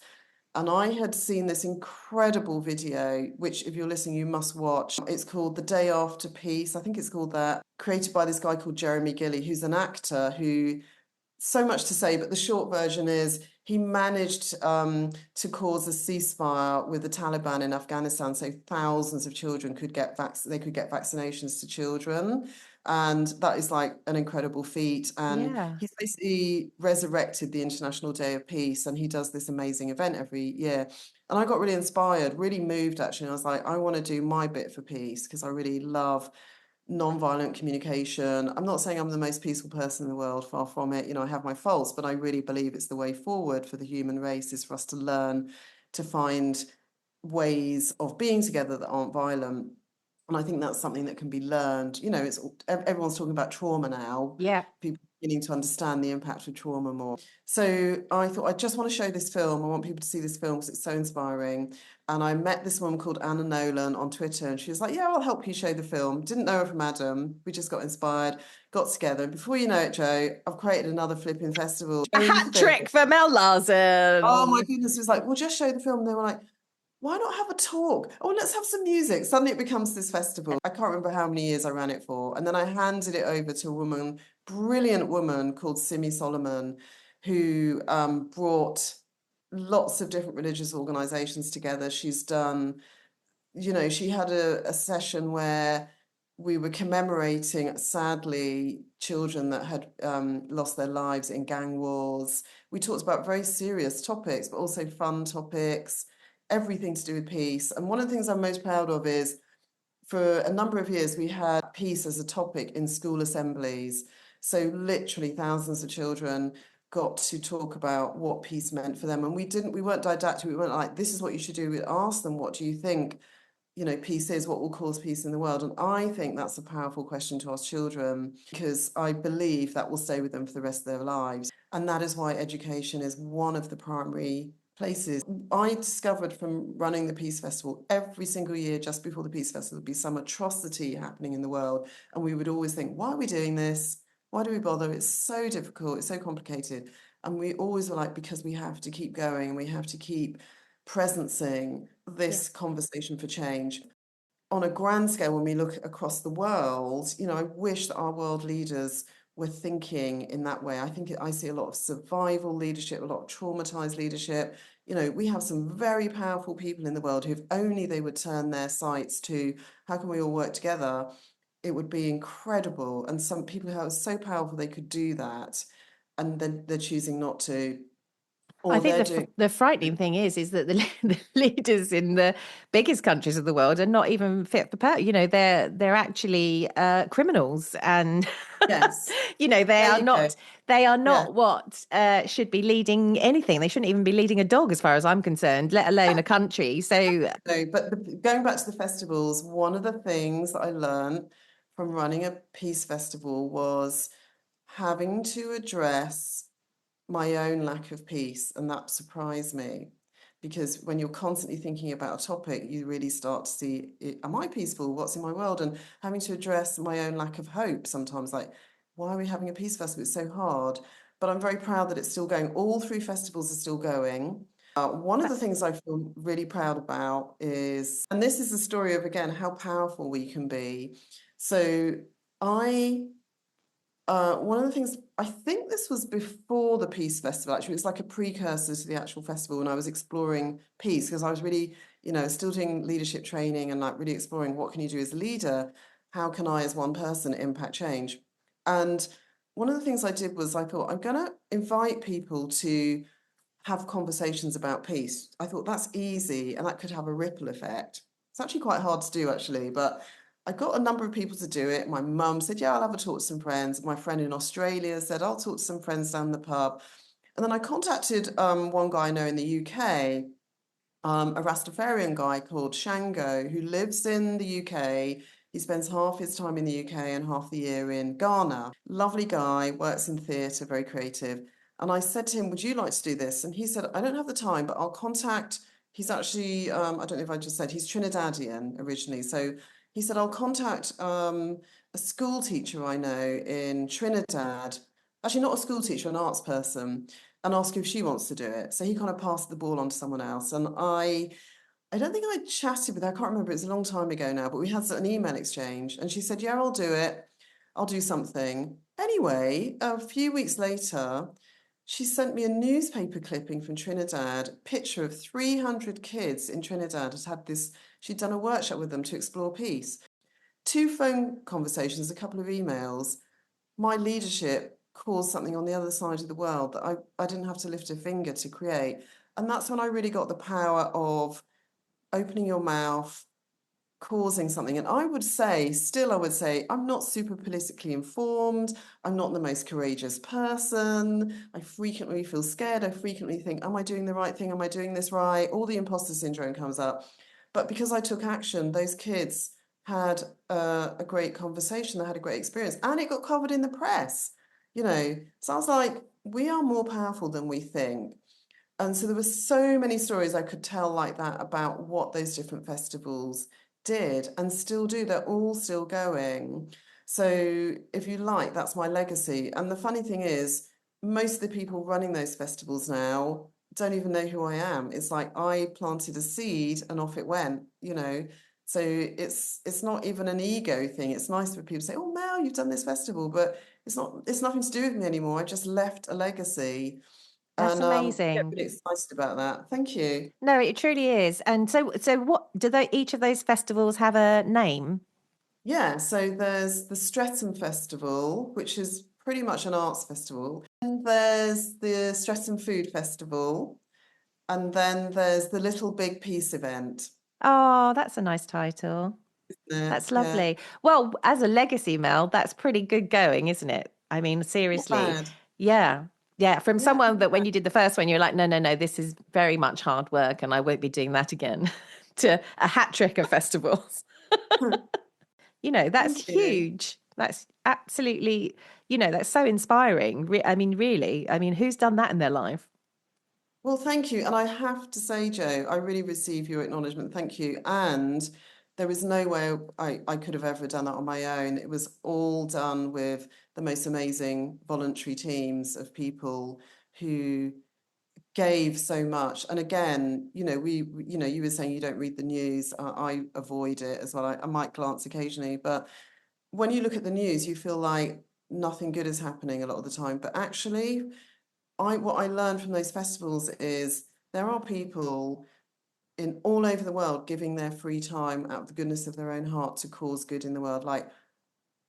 And I had seen this incredible video, which if you're listening, you must watch. It's called The Day After Peace. I think it's called that, created by this guy called Jeremy Gilley, who's an actor who, so much to say, but the short version is he managed to cause a ceasefire with the Taliban in Afghanistan, so thousands of children could get they could get vaccinations to children, and that is like an incredible feat. And
Yeah.
he's basically resurrected the International Day of Peace, and he does this amazing event every year. And I got really inspired, really moved actually. And I was like, I want to do my bit for peace because I really love non-violent communication. I'm not saying I'm the most peaceful person in the world, far from it. You know, I have my faults, but I really believe it's the way forward for the human race is for us to learn to find ways of being together that aren't violent. And I think that's something that can be learned. You know, it's everyone's talking about trauma now.
Yeah.
People beginning to understand the impact of trauma more. So I thought I just want to show this film. I want people to see this film because it's so inspiring. And I met this woman called Anna Nolan on Twitter, and she was like, "Yeah, I'll help you show the film." Didn't know her from Adam. We just got inspired, got together. And before you know it, Jo, I've created another flipping festival.
A
Own
hat
thing.
trick for Mel
Oh my
Larsen.
goodness! It was like, "Well, just show the film." And they were like, why not have a talk? Oh, let's have some music. Suddenly it becomes this festival. I can't remember how many years I ran it for. And then I handed it over to a woman, brilliant woman called Simi Solomon, who brought lots of different religious organizations together. She's done, you know, she had a session where we were commemorating, sadly, children that had lost their lives in gang wars. We talked about very serious topics, but also fun topics, everything to do with peace. And one of the things I'm most proud of is for a number of years, we had peace as a topic in school assemblies. So literally thousands of children got to talk about what peace meant for them. And we weren't didactic. We weren't like, this is what you should do. We asked them, what do you think, you know, peace is, what will cause peace in the world? And I think that's a powerful question to ask children because I believe that will stay with them for the rest of their lives. And that is why education is one of the primary places. I discovered from running the Peace Festival every single year, just before the Peace Festival, would be some atrocity happening in the world. And we would always think, why are we doing this? Why do we bother? It's so difficult, it's so complicated. And we always were like, because we have to keep going and we have to keep presencing
Yeah.
this conversation for change. On a grand scale, when we look across the world, you know, I wish that our world leaders were thinking in that way. I think I see a lot of survival leadership, a lot of traumatized leadership. You know, we have some very powerful people in the world who, if only they would turn their sights to how can we all work together, it would be incredible. And some people who are so powerful they could do that, and then they're choosing not to,
I
or
think
they're doing.
the frightening thing is that the leaders in the biggest countries of the world are not even fit for purpose. You know, they're actually criminals, and
Yes,
you know
there you go.
they are
Yeah.
not what should be leading anything. They shouldn't even be leading a dog, as far as I'm concerned, let alone a country. So
No, but going back to the festivals, one of the things that I learned from running a peace festival was having to address my own lack of peace. And that surprised me because when you're constantly thinking about a topic, you really start to see, am I peaceful? What's in my world? And having to address my own lack of hope sometimes, like, why are we having a peace festival? It's so hard. But I'm very proud that it's still going. All three festivals are still going. One of the things I feel really proud about is, and this is the story of, again, how powerful we can be. So I one of the things, I think this was before the Peace Festival, actually, it's like a precursor to the actual festival when I was exploring peace, because I was really, you know, still doing leadership training and like really exploring what can you do as a leader? How can I, as one person, impact change? And one of the things I did was I thought, I'm going to invite people to have conversations about peace. I thought that's easy and that could have a ripple effect. It's actually quite hard to do, actually, but I got a number of people to do it. My mum said, yeah, I'll have a talk to some friends. My friend in Australia said, I'll talk to some friends down the pub. And then I contacted one guy I know in the UK, a Rastafarian guy called Shango, who lives in the UK. He spends half his time in the UK and half the year in Ghana. Lovely guy, works in theatre, very creative. And I said to him, would you like to do this? And he said, I don't have the time, but I'll contact. He's actually, I don't know if I just said, he's Trinidadian originally. So he said, I'll contact a school teacher I know in Trinidad, actually not a school teacher, an arts person, and ask if she wants to do it. So he kind of passed the ball on to someone else. And I don't think I chatted with her, I can't remember, it's a long time ago now, but we had an email exchange and she said, yeah, I'll do it. I'll do something. Anyway, a few weeks later, she sent me a newspaper clipping from Trinidad, picture of 300 kids in Trinidad had this, she'd done a workshop with them to explore peace. 2 phone conversations, a couple of emails. My leadership caused something on the other side of the world that I didn't have to lift a finger to create. And that's when I really got the power of opening your mouth, causing something. And I would say, still, I would say, I'm not super politically informed. I'm not the most courageous person. I frequently feel scared. I frequently think, am I doing the right thing? Am I doing this right? All the imposter syndrome comes up. But because I took action, those kids had a great conversation. They had a great experience and it got covered in the press, you know. So I was like, we are more powerful than we think. And so there were so many stories I could tell like that about what those different festivals did and still do. They're all still going. So if you like, that's my legacy. And the funny thing is, most of the people running those festivals now don't even know who I am. It's like I planted a seed and off it went, you know. So it's not even an ego thing. It's nice for people to say, "Oh, Mel, you've done this festival," but it's nothing to do with me anymore. I just left a legacy.
That's
And get
amazing.
really excited about that. Thank you.
No, it truly is. And so what do they, each of those festivals have a name?
Yeah, so there's the Streatham Festival, which is pretty much an arts festival. And there's the Streatham Food Festival. And then there's the Little Big Peace event.
Oh, that's a nice title. That's
Yeah,
lovely. Well, as a legacy, Mel, that's pretty good going, isn't it? I mean,
not
seriously.
bad.
Yeah. Yeah. From
Yeah,
someone
not
that when you did the first one, you're like, no, no, no, this is very much hard work and I won't be doing that again, to a hat trick of festivals.
bad.
That's
Thank you.
huge. That's absolutely, that's so inspiring. I mean, really, I mean, who's done that in their life?
Well, thank you. And I have to say, Jo, I really receive your acknowledgement. Thank you. And there is no way I could have ever done that on my own. It was all done with the most amazing voluntary teams of people who gave so much. And again, you were saying you don't read the news. I avoid it as well. I might glance occasionally, but when you look at the news, you feel like nothing good is happening a lot of the time. But actually, what I learned from those festivals is there are people in all over the world giving their free time out of the goodness of their own heart to cause good in the world, like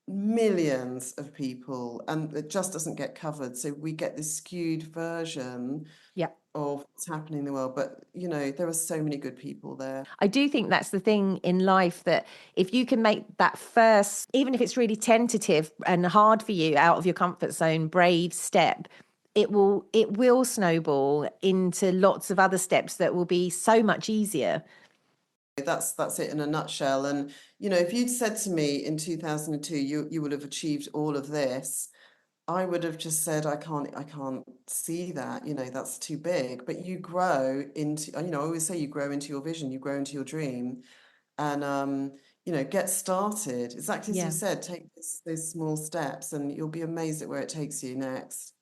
millions of people, and it just doesn't get covered. So we get this skewed version
Yeah.
of what's happening in the world. But there are so many good people there.
I do think that's the thing in life, that if you can make that first, even if it's really tentative and hard for you, out of your comfort zone, brave step, it will snowball into lots of other steps that will be so much easier.
That's it in a nutshell. And if you'd said to me in 2002, you will have achieved all of this, I would have just said, I can't see that, that's too big. But you grow into, I always say you grow into your vision, you grow into your dream, and get started. Exactly as you
Yeah.
said, take those small steps, and you'll be amazed at where it takes you next.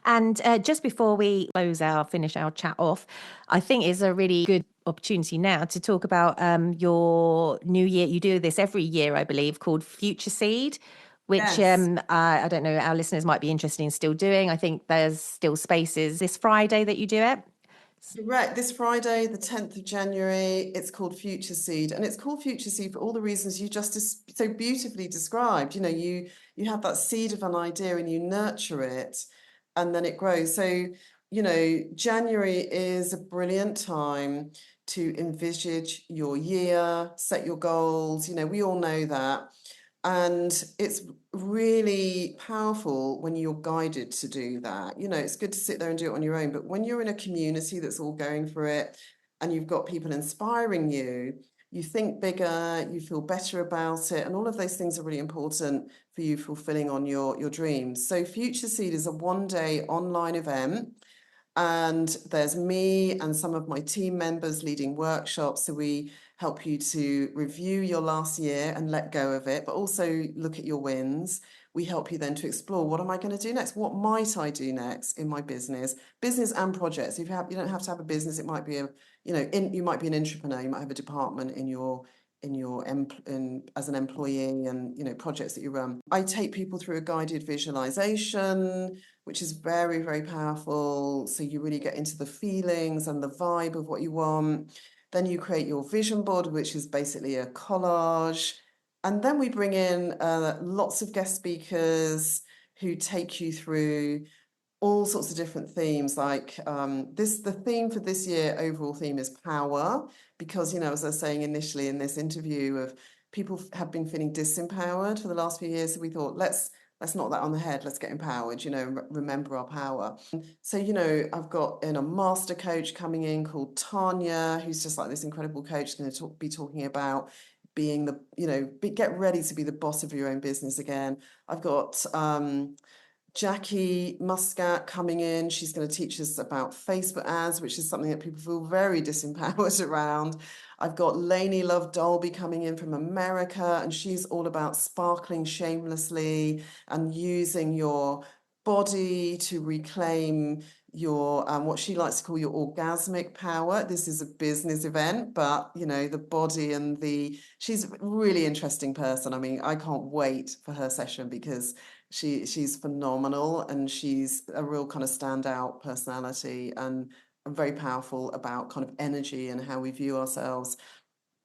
And just before we finish our chat off, I think is a really good opportunity now to talk about your new year. You do this every year, I believe, called Future Seed, which
Yes.
I don't know, our listeners might be interested in still doing. I think there's still spaces this Friday that you do it.
Correct. This Friday, the 10th of January, it's called Future Seed. And it's called Future Seed for all the reasons you just so beautifully described. You have that seed of an idea and you nurture it and then it grows. So, January is a brilliant time to envisage your year, set your goals. We all know that. And it's really powerful when you're guided to do that. It's good to sit there and do it on your own, but when you're in a community that's all going for it and you've got people inspiring you, you think bigger, you feel better about it, and all of those things are really important for you fulfilling on your dreams. So Future Seed is a one-day online event. And there's me and some of my team members leading workshops. So we help you to review your last year and let go of it, but also look at your wins. We help you then to explore, what am I going to do next? What might I do next in my business and projects? If you don't have to have a business, it might be you might be an entrepreneur, you might have a department as an employee, and projects that you run. I take people through a guided visualization, which is very, very powerful. So you really get into the feelings and the vibe of what you want. Then you create your vision board, which is basically a collage. And then we bring in lots of guest speakers who take you through all sorts of different themes. Like the theme for this year, overall theme, is power, because as I was saying initially in this interview, of people have been feeling disempowered for the last few years. So we thought, let's knock that on the head. Let's get empowered. Remember our power. So I've got a master coach coming in called Tanya, who's just like this incredible coach, going to be talking about being get ready to be the boss of your own business again. I've got Jackie Muscat coming in. She's going to teach us about Facebook ads, which is something that people feel very disempowered around. I've got Lainey Love Dolby coming in from America, and she's all about sparkling shamelessly and using your body to reclaim your what she likes to call your orgasmic power. This is a business event, but the body and she's a really interesting person. I mean, I can't wait for her session, because she's phenomenal, and she's a real kind of standout personality, and very powerful about kind of energy and how we view ourselves.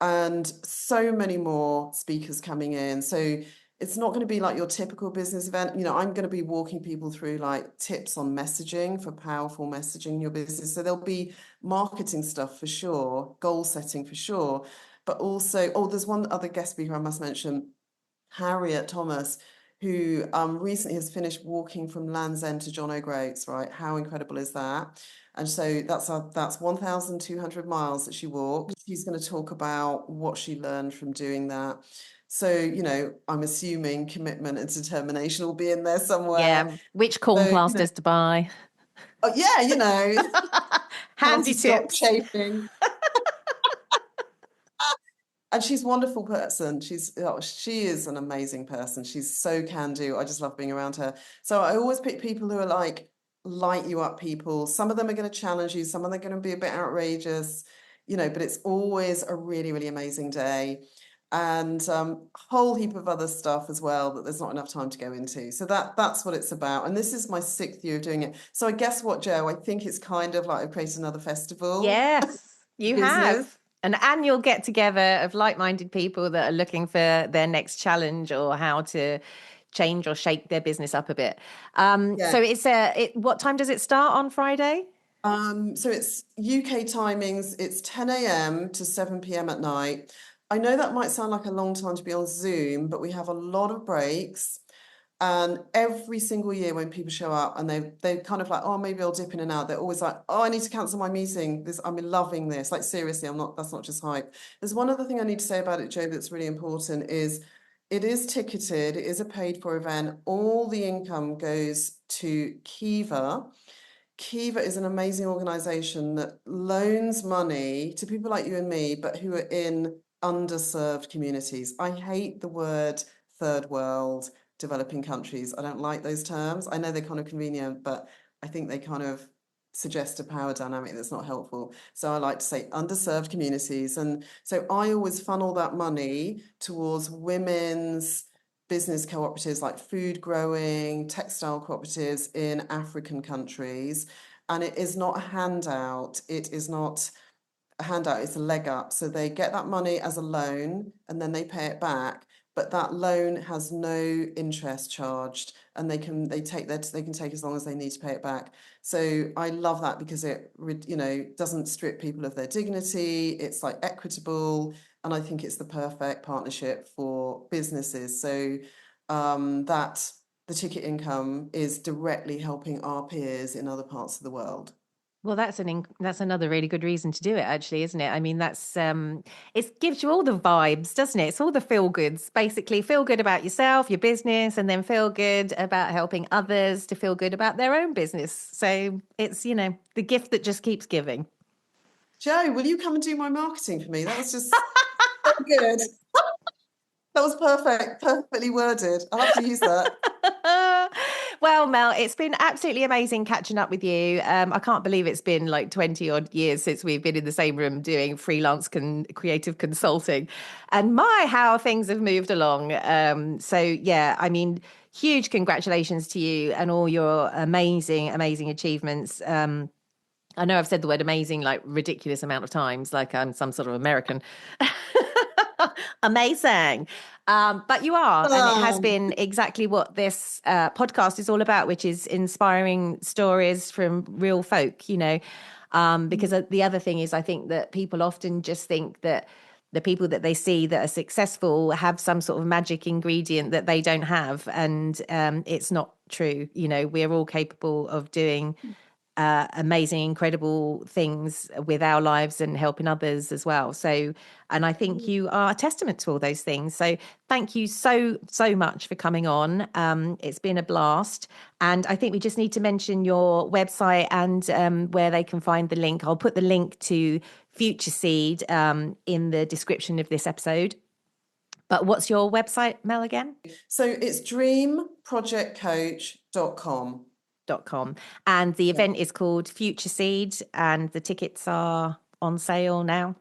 And so many more speakers coming in. So it's not going to be like your typical business event. I'm going to be walking people through like tips on messaging, for powerful messaging in your business. So there'll be marketing stuff for sure, goal setting for sure, but also, there's one other guest speaker I must mention, Harriet Thomas, who recently has finished walking from Land's End to John O'Groats, right? How incredible is that? And so that's 1,200 miles that she walked. She's going to talk about what she learned from doing that. So, I'm assuming commitment and determination will be in there somewhere.
Yeah, which corn
So,
plasters to buy.
oh, yeah, how
Handy
to stop
tips.
chafing. And she's a wonderful person. She is an amazing person. She's so can do. I just love being around her. So I always pick people who are like light you up people. Some of them are going to challenge you. Some of them are going to be a bit outrageous, but it's always a really, really amazing day. And a whole heap of other stuff as well that there's not enough time to go into. So that's what it's about. And this is my 6th year of doing it. So I guess what, Jo, I think it's kind of like I've created another festival
Yes, you
business.
have. An annual get together of like-minded people that are looking for their next challenge, or how to change or shake their business up a bit.
Yeah.
So what time does it start on Friday?
So it's UK timings. It's 10 a.m. to 7 p.m. at night. I know that might sound like a long time to be on Zoom, but we have a lot of breaks. And every single year when people show up and they kind of like, oh, maybe I'll dip in and out, they're always like, oh, I need to cancel my meeting. I'm loving this. Like, seriously, that's not just hype. There's one other thing I need to say about it, Jo, that's really important is it is ticketed. It is a paid for event. All the income goes to Kiva. Kiva is an amazing organization that loans money to people like you and me, but who are in underserved communities. I hate the word third world, developing countries. I don't like those terms. I know they're kind of convenient, but I think they kind of suggest a power dynamic that's not helpful. So I like to say underserved communities. And so I always funnel that money towards women's business cooperatives, like food growing, textile cooperatives in African countries. And it is not a handout. It is not a handout, it's a leg up. So they get that money as a loan and then they pay it back. But that loan has no interest charged, and they can take as long as they need to pay it back. So I love that, because it doesn't strip people of their dignity. It's like equitable, and I think it's the perfect partnership for businesses. So that the ticket income is directly helping our peers in other parts of the world.
Well, that's another really good reason to do it, actually, isn't it? I mean, that's it gives you all the vibes, doesn't it? It's all the feel goods. Basically, feel good about yourself, your business, and then feel good about helping others to feel good about their own business. So it's, the gift that just keeps giving.
Jo, will you come and do my marketing for me? That was just so good. That was perfect, perfectly worded. I'll have to use that.
Well, Mel, it's been absolutely amazing catching up with you. I can't believe it's been like 20 odd years since we've been in the same room doing freelance creative consulting. And my, how things have moved along. So, yeah, I mean, huge congratulations to you and all your amazing, amazing achievements. I know I've said the word amazing like ridiculous amount of times, like I'm some sort of American. Amazing. But you are, and it has
Um,
been exactly what this podcast is all about, which is inspiring stories from real folk, because the other thing is, I think that people often just think that the people that they see that are successful have some sort of magic ingredient that they don't have. And it's not true. We're all capable of doing amazing, incredible things with our lives and helping others as well. So, and I think you are a testament to all those things. So, thank you so, so much for coming on. It's been a blast. And I think we just need to mention your website and where they can find the link. I'll put the link to Future Seed in the description of this episode. But what's your website, Mel, again?
So it's dreamprojectcoach.com.
.com. And the event is called Future Seed, and the tickets are on sale now.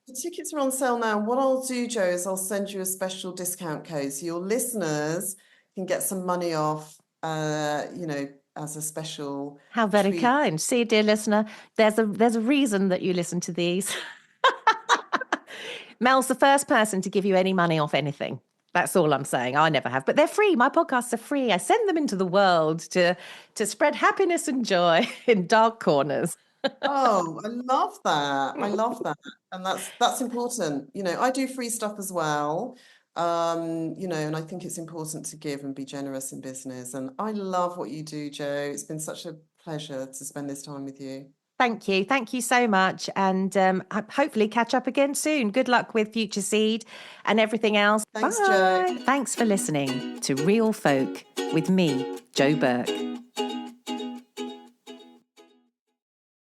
The tickets are on sale now. What I'll do, Jo, is I'll send you a special discount code so your listeners can get some money off, as a special
How very
treat.
kind. See, dear listener, there's a reason that you listen to these. Mel's the first person to give you any money off anything. That's all I'm saying. I never have, but they're free. My podcasts are free. I send them into the world to spread happiness and joy in dark corners.
Oh, I love that. I love that. And that's important. I do free stuff as well. And I think it's important to give and be generous in business. And I love what you do, Jo. It's been such a pleasure to spend this time with you.
Thank you. Thank you so much. And hopefully catch up again soon. Good luck with Future Seed and everything else.
Thanks,
Bye.
Jo.
Thanks for listening to Real Folk with me, Jo Burke.